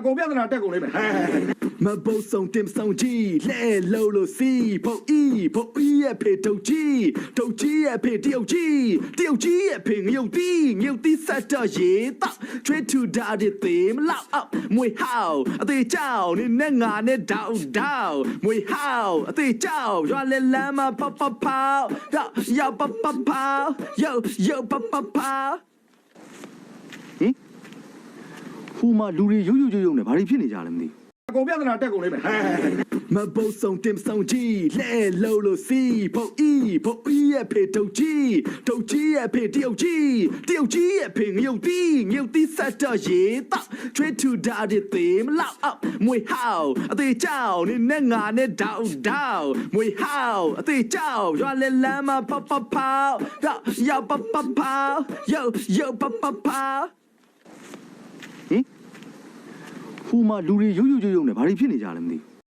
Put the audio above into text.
ကုန်ပြဿနာတက်ကုန်လိမ့်မယ်မဘုတ်ဆောင်တင်ဆောင်ကြီးလဲလို့လို့စီဖို့ဤရဲ့ဖေတုတ်ကြီးရဲ့ဖေတယောက်ကြီးရဲ့ဖေငုတ်တီးဆက်တော့ရေတော့ trade to ဒါဒီသေးမလောက်အောက်မွေဟောက်အသေးကြောင်နေနဲ့ငါနဲ့တောက်မွေဟောက်အသေးကြောင်ရွာလဲလမ်းမှာပေါရောက်ပေါရောက်ဟင်ဟူမှာလူတွေရုပ်နဲ့ဘာတွေဖြစ်နေကြလဲမသိကုန်ပြဿနာတက်ကုန်လိမ့်မယ်မဘုတ်ဆောင်တင်ဆောင်ကြီးလဲလို့စီဖို့ဤရဲ့ဖေတုတ်ကြီးရဲ့ဖေတယောက်ကြီးရဲ့ဖေငုတ်တီးဆက်တော့ရေတော့ trade to ဒါဒီသေးမလောက်အောက်မွေဟောက်အသေးကြောင်နေနဲ့ငါနဲ့တောက်မွေဟောက်အသေးကြောင်ရွာလဲလမ်းမှာပေါရောက်ရောက်ဟင်ဟူမှာလူတွေရုပ်နဲ့ဘာတွေဖြစ်နေကြလဲမသိ